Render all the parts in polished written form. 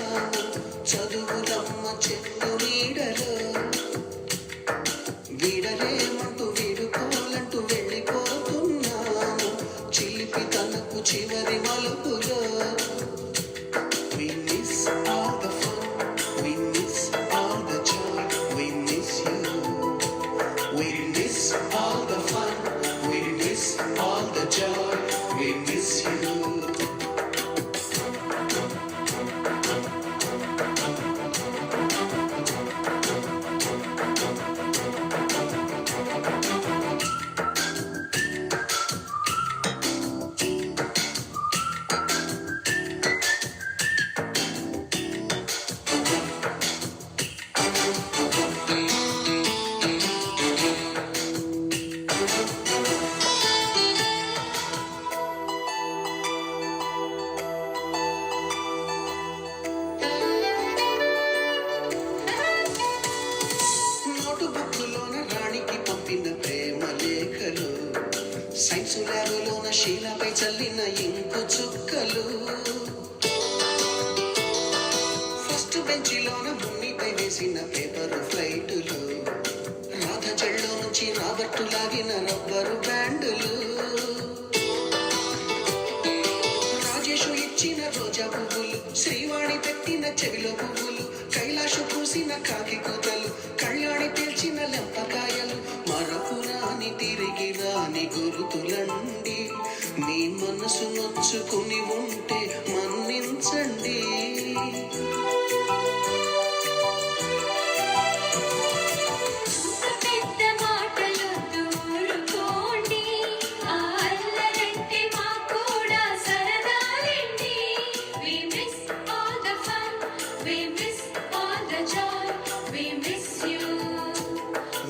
కలిశాము చదువులమ్మ చెట్టు నీడలో. వీడలేమంటూ వీడుకోలంటూ వెళ్ళిపోతున్నాము చిలిపి తనకు చివరి మలుపులో. We miss all the fun, we miss all the joy, we miss you. We miss all the fun, we miss all the joy, we miss you. నోటుబుక్కులోన రాణికి పంపిన ప్రేమ లేఖలు, science ల్యాబులోన శీలపై చల్లిన ఇంకు చుక్కలు, ఫస్ట్ బెంచిలోన మున్నిపై వేసిన పేపరు ఫ్లైటులు, రాధ చెల్లో నుంచి రాబట్టు లాగిన రబ్బరు బ్యాండులు, రాజేషు ఇచ్చిన రోజా పువ్వులు, శ్రీవాణి పెట్టిన చెవిలో పువ్వులు, కైలాషు పూసిన కాకి కూతలు, కళ్యాణి పిలిచిన లెంపకాయలు, మరపు రాని తిరిగి రాని గురుతులండి. మీ మనసు నొచ్చుకుని ఉంటే మన్నించండి.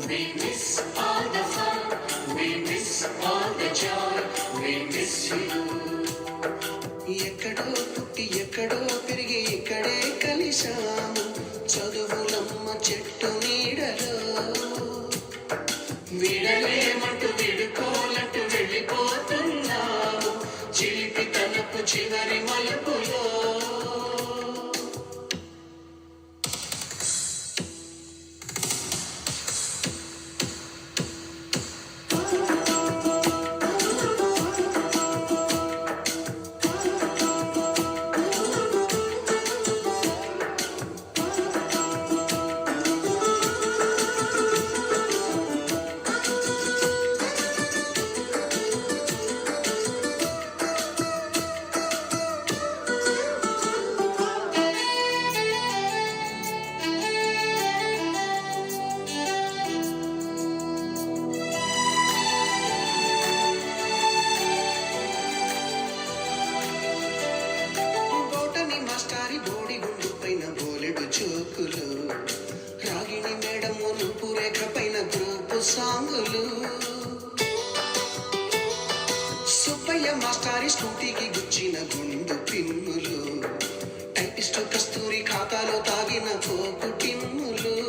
We miss all the fun, we miss all the joy, we miss you. ఎక్కడో పుట్టి ఎక్కడో పెరిగి ఇక్కడే కలిశాము చదువులమ్మ చెట్టు నీడలో. వీడలేమంటూ వీడుకోలంటూ వెళ్ళిపోతున్నాము చిలిపి తనకు చివరి మలుపులో. చూకులు, రాగిణి మేడం మునుపు రేఖ పైన గ్రూపు సాంగులు, సుబ్బయ్య మాస్టారి స్కూటీకి గుచ్చిన గుండు పిన్నులు, టైపిస్టు కస్తూరి ఖాతాలో తాగిన కోకు టిన్నులు.